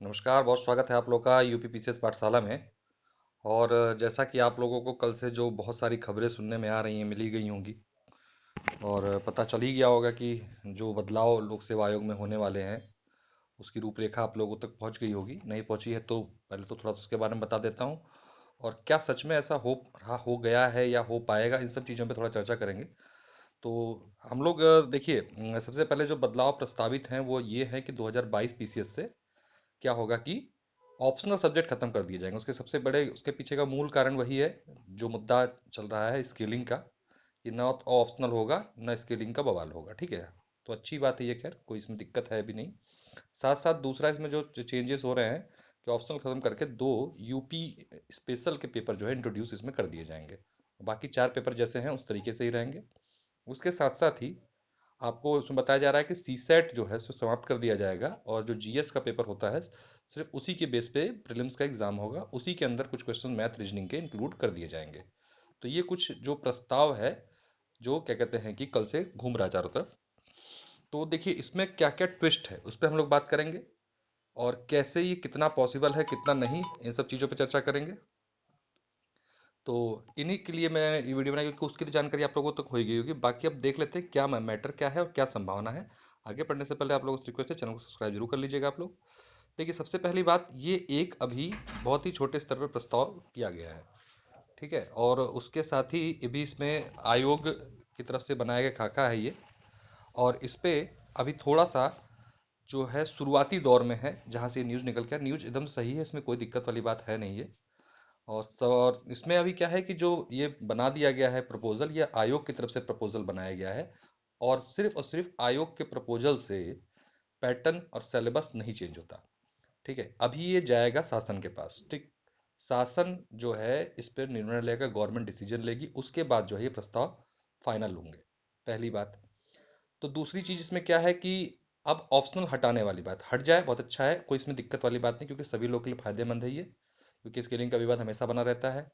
नमस्कार, बहुत स्वागत है आप लोग का यूपी पीसीएस पाठशाला में। और जैसा कि आप लोगों को कल से जो बहुत सारी खबरें सुनने में आ रही हैं, मिली गई होंगी और पता चल ही गया होगा कि जो बदलाव लोक सेवा आयोग में होने वाले हैं उसकी रूपरेखा आप लोगों तक पहुंच गई होगी। नहीं पहुंची है तो पहले तो थोड़ा सा उसके बारे में बता देता हूं, और क्या सच में ऐसा हो गया है या हो पाएगा, इन सब चीज़ों पे थोड़ा चर्चा करेंगे। तो हम लोग देखिए, सबसे पहले जो बदलाव प्रस्तावित हैं वो ये है कि 2022 पीसीएस से क्या होगा कि ऑप्शनल सब्जेक्ट खत्म कर दिए जाएंगे। उसके सबसे बड़े, उसके पीछे का मूल कारण वही है जो मुद्दा चल रहा है स्केलिंग का, कि ना तो ऑप्शनल होगा ना स्केलिंग का बवाल होगा। ठीक है, तो अच्छी बात है ये, खैर कोई इसमें दिक्कत है भी नहीं। साथ साथ दूसरा इसमें जो चेंजेस हो रहे हैं कि ऑप्शनल खत्म करके दो यूपी स्पेशल के पेपर जो है इंट्रोड्यूस इसमें कर दिए जाएंगे। बाकी चार पेपर जैसे हैं उस तरीके से ही रहेंगे। उसके साथ साथ ही आपको उसमें बताया जा रहा है कि सी सेट जो है सो समाप्त कर दिया जाएगा, और जो जीएस का पेपर होता है सिर्फ उसी के बेस पे प्रीलिम्स का एग्जाम होगा, उसी के अंदर कुछ क्वेश्चन मैथ रीजनिंग के इंक्लूड कर दिए जाएंगे। तो ये कुछ जो प्रस्ताव है जो क्या कहते हैं कि कल से घूम रहा है चारों तरफ। तो देखिए इसमें क्या क्या ट्विस्ट है उस पर हम लोग बात करेंगे, और कैसे ये कितना पॉसिबल है कितना नहीं, इन सब चीज़ों पर चर्चा करेंगे। तो इन्हीं के लिए मैं ये वीडियो बनाई, क्योंकि उसकी तो जानकारी आप लोगों तक हो ही गई होगी। बाकी अब देख लेते हैं क्या मैटर क्या है और क्या संभावना है। आगे बढ़ने से पहले आप लोगों से रिक्वेस्ट है, चैनल को सब्सक्राइब जरूर कर लीजिएगा आप लोग। देखिए सबसे पहली बात, ये एक अभी बहुत ही छोटे स्तर पर प्रस्ताव किया गया है। ठीक है, और उसके साथ ही ये भी इसमें आयोग की तरफ से बनाया गया खाका है ये। और इस पे अभी थोड़ा सा जो है शुरुआती दौर में है, जहाँ से ये न्यूज़ निकल के न्यूज़ एकदम सही है, इसमें कोई दिक्कत वाली बात है नहीं ये। और इसमें अभी क्या है कि जो ये बना दिया गया है प्रपोजल, ये आयोग की तरफ से प्रपोजल बनाया गया है, और सिर्फ आयोग के प्रपोजल से पैटर्न और सिलेबस नहीं चेंज होता। ठीक है, अभी ये जाएगा शासन के पास। ठीक, शासन जो है इस पर निर्णय लेगा, गवर्नमेंट डिसीजन लेगी, उसके बाद जो है ये प्रस्ताव फाइनल होंगे। पहली बात। तो दूसरी चीज इसमें क्या है कि अब ऑप्शनल हटाने वाली बात हट जाए, बहुत अच्छा है, कोई इसमें दिक्कत वाली बात नहीं, क्योंकि सभी लोगों के लिए फायदेमंद है ये, क्योंकि स्केलिंग का विवाद हमेशा बना रहता है।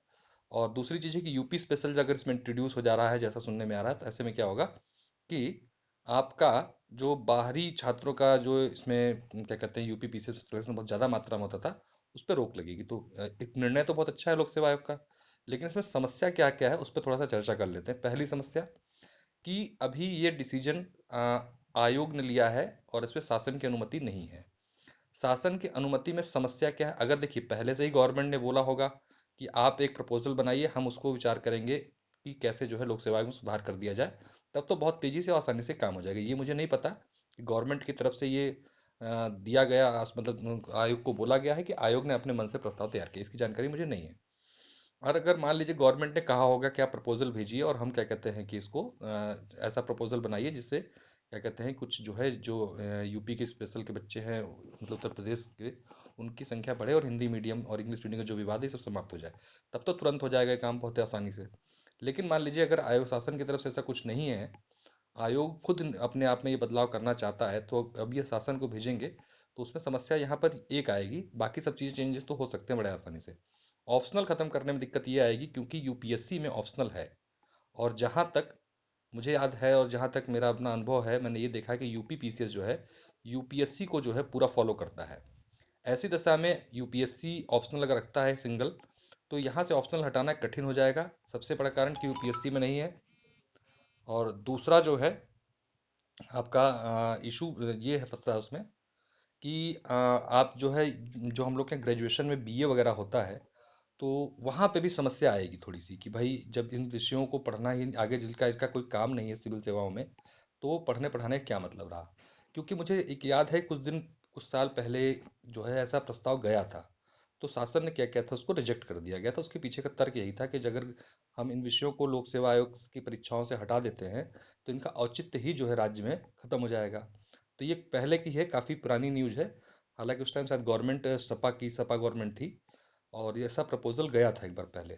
और दूसरी चीज़ है कि यूपी स्पेशल अगर इसमें इंट्रोड्यूस हो जा रहा है जैसा सुनने में आ रहा है, तो ऐसे में क्या होगा कि आपका जो बाहरी छात्रों का जो इसमें क्या कहते हैं यूपी पीसीएस सिलेक्शन बहुत ज़्यादा मात्रा में होता था, उस पर रोक लगेगी। तो एक निर्णय तो बहुत अच्छा है लोक सेवा आयोग का, लेकिन इसमें समस्या क्या क्या है उस पर थोड़ा सा चर्चा कर लेते हैं। पहली समस्या कि अभी ये डिसीजन आयोग ने लिया है और इस पे शासन की अनुमति नहीं है। शासन की अनुमति में समस्या क्या है, अगर देखिए पहले से ही गवर्नमेंट ने बोला होगा कि आप एक प्रपोजल बनाइए, हम उसको विचार करेंगे कि कैसे जो है लोक सेवा में सुधार कर दिया जाए, तब तो बहुत तेजी से और आसानी से काम हो जाएगा। ये मुझे नहीं पता कि गवर्नमेंट की तरफ से ये दिया गया मतलब आयोग को बोला गया है कि आयोग ने अपने मन से प्रस्ताव तैयार किया, इसकी जानकारी मुझे नहीं है। और अगर मान लीजिए गवर्नमेंट ने कहा होगा कि आप प्रपोजल भेजिए और हम क्या कहते हैं कि इसको ऐसा प्रपोजल बनाइए जिससे क्या कहते हैं कुछ जो है जो यूपी के स्पेशल के बच्चे हैं, मतलब उत्तर प्रदेश के, उनकी संख्या बढ़े और हिंदी मीडियम और इंग्लिश मीडियम का जो विवाद है ये सब समाप्त हो जाए, तब तो तुरंत हो जाएगा ये काम बहुत ही आसानी से। लेकिन मान लीजिए अगर आयोग शासन की तरफ से ऐसा कुछ नहीं है, आयोग खुद अपने आप में ये बदलाव करना चाहता है, तो अब ये शासन को भेजेंगे, तो उसमें समस्या यहाँ पर एक आएगी, बाकी सब चीज़ें चेंजेस तो हो सकते हैं बड़े आसानी से। ऑप्शनल खत्म करने में दिक्कत ये आएगी क्योंकि यूपीएससी में ऑप्शनल है, और जहाँ तक मुझे याद है और जहाँ तक मेरा अपना अनुभव है, मैंने ये देखा है कि यूपी पीसीएस जो है यूपीएससी को जो है पूरा फॉलो करता है। ऐसी दशा में यूपीएससी ऑप्शनल अगर रखता है सिंगल, तो यहाँ से ऑप्शनल हटाना कठिन हो जाएगा, सबसे बड़ा कारण कि यूपीएससी में नहीं है। और दूसरा जो है आपका इशू ये है फंसा है उसमें कि आप जो है जो हम लोग के ग्रेजुएशन में बीए वगैरह होता है, तो वहाँ पे भी समस्या आएगी थोड़ी सी कि भाई जब इन विषयों को पढ़ना ही आगे जिनका इसका कोई काम नहीं है सिविल सेवाओं में, तो पढ़ने पढ़ाने का क्या मतलब रहा। क्योंकि मुझे एक याद है कुछ साल पहले जो है ऐसा प्रस्ताव गया था, तो शासन ने क्या किया था, उसको रिजेक्ट कर दिया गया था। उसके पीछे का तर्क यही था कि अगर हम इन विषयों को लोक सेवा आयोग की परीक्षाओं से हटा देते हैं, तो इनका औचित्य ही जो है राज्य में खत्म हो जाएगा। तो ये पहले की है, काफ़ी पुरानी न्यूज़ है। हालांकि उस टाइम शायद गवर्नमेंट सपा गवर्नमेंट थी, और ये ऐसा प्रपोजल गया था एक बार पहले।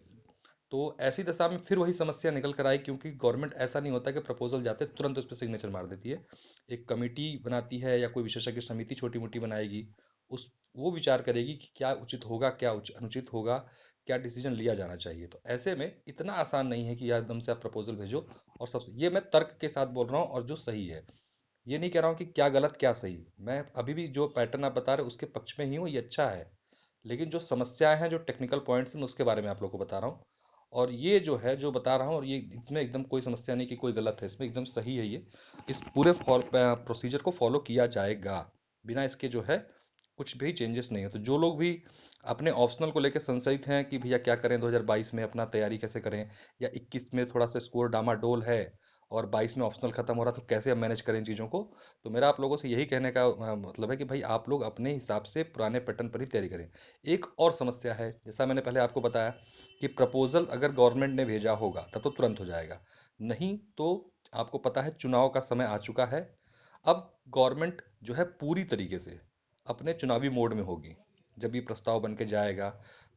तो ऐसी दशा में फिर वही समस्या निकल कर आई, क्योंकि गवर्नमेंट ऐसा नहीं होता कि प्रपोजल जाते तुरंत उस पर सिग्नेचर मार देती है। एक कमेटी बनाती है या कोई विशेषज्ञ समिति छोटी मोटी बनाएगी, उस वो विचार करेगी कि क्या उचित होगा, क्या अनुचित होगा, क्या डिसीजन लिया जाना चाहिए। तो ऐसे में इतना आसान नहीं है कि यार एकदम से आप प्रपोजल भेजो। और सबसे ये मैं तर्क के साथ बोल रहा हूँ और जो सही है, ये नहीं कह रहा हूँ कि क्या गलत क्या सही, मैं अभी भी जो पैटर्न आप बता रहे हो उसके पक्ष में ही हूँ, ये अच्छा है। लेकिन जो समस्याएं हैं, जो टेक्निकल पॉइंट्स हैं, मैं उसके बारे में आप लोगों को बता रहा हूँ। और ये जो है जो बता रहा हूँ, और ये इसमें एकदम कोई समस्या नहीं कि कोई गलत है, इसमें एकदम सही है ये। इस पूरे प्रोसीजर को फॉलो किया जाएगा, बिना इसके जो है कुछ भी चेंजेस नहीं है। तो जो लोग भी अपने ऑप्शनल को लेकर संशयित हैं कि भैया क्या करें 2022 में, अपना तैयारी कैसे करें, या 21 में थोड़ा सा स्कोर डामाडोल है और 22 में ऑप्शनल खत्म हो रहा, तो कैसे हम मैनेज करें इन चीज़ों को। तो मेरा आप लोगों से यही कहने का मतलब है कि भाई आप लोग अपने हिसाब से पुराने पैटर्न पर ही तैयारी करें। एक और समस्या है, जैसा मैंने पहले आपको बताया कि प्रपोजल अगर गवर्नमेंट ने भेजा होगा तब तो तुरंत हो जाएगा, नहीं तो आपको पता है चुनाव का समय आ चुका है। अब गवर्नमेंट जो है पूरी तरीके से अपने चुनावी मोड में होगी जब ये प्रस्ताव बन के जाएगा।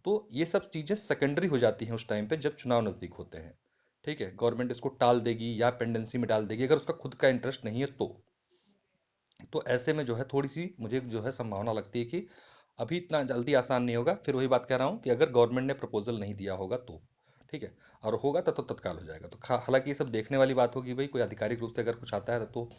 तो ये सब चीज़ें सेकेंडरी हो जाती हैं उस टाइम पे जब चुनाव नज़दीक होते हैं। ठीक है, गवर्नमेंट इसको टाल देगी या पेंडेंसी में डाल देगी अगर उसका खुद का इंटरेस्ट नहीं है तो ऐसे में जो है थोड़ी सी मुझे जो है संभावना लगती है कि अभी इतना जल्दी आसान नहीं होगा। फिर वही बात कह रहा हूँ कि अगर गवर्नमेंट ने प्रपोजल नहीं दिया होगा तो ठीक है, और होगा तो तत्काल हो जाएगा। तो हालांकि ये सब देखने वाली बात होगी भाई, कोई आधिकारिक रूप से अगर कुछ आता है तो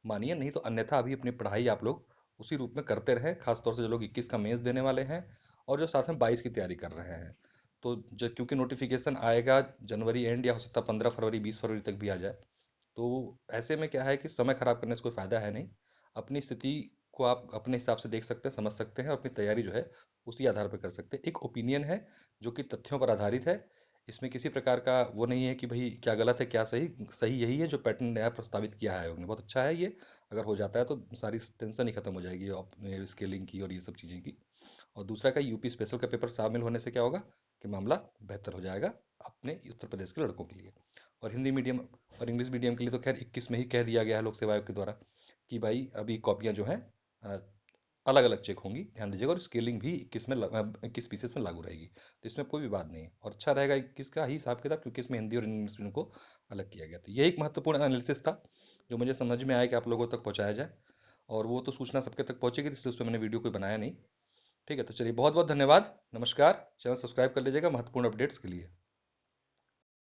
मानिए, नहीं तो अन्यथा अभी अपनी पढ़ाई आप लोग उसी रूप में करते रहें, खासतौर से जो लोग 21 का मेंस देने वाले हैं और जो साथ में 22 की तैयारी कर रहे हैं। तो जो क्योंकि नोटिफिकेशन आएगा जनवरी एंड, या हो सकता है 15 फरवरी 20 फरवरी तक भी आ जाए। तो ऐसे में क्या है कि समय खराब करने से कोई फायदा है नहीं। अपनी स्थिति को आप अपने हिसाब से देख सकते हैं, समझ सकते हैं, और अपनी तैयारी जो है उसी आधार पर कर सकते हैं। एक ओपिनियन है जो कि तथ्यों पर आधारित है। इसमें किसी प्रकार का वो नहीं है कि भाई क्या गलत है क्या सही, सही यही है जो पैटर्न नया प्रस्तावित किया है आयोग ने, बहुत अच्छा है ये। अगर हो जाता है तो सारी टेंशन ही खत्म हो जाएगी अपने स्केलिंग की और ये सब चीज़ें की। और दूसरा का यूपी स्पेशल का पेपर शामिल होने से क्या होगा कि मामला बेहतर हो जाएगा अपने उत्तर प्रदेश के लड़कों के लिए। और हिंदी मीडियम और इंग्लिश मीडियम के लिए तो खैर 21 में ही कह दिया गया है लोक सेवा आयोग के द्वारा कि भाई अभी कॉपियां जो हैं अलग अलग चेक होंगी, ध्यान दीजिएगा। और स्केलिंग भी 21 पीसेस में लागू रहेगी, तो इसमें कोई विवाद नहीं है। और अच्छा रहेगा 21 का ही हिसाब किताब, क्योंकि इसमें हिंदी और इंग्लिश मीडियम को अलग किया गया। तो ये एक महत्वपूर्ण एनालिसिस था जो मुझे समझ में आया कि आप लोगों तक पहुंचाया जाए। और वो तो सूचना सबके तक पहुंचेगी, इसलिए उस पर मैंने वीडियो कोई बनाया नहीं। ठीक है, तो चलिए बहुत बहुत धन्यवाद, नमस्कार। चैनल सब्सक्राइब कर लीजिएगा महत्वपूर्ण अपडेट्स के लिए।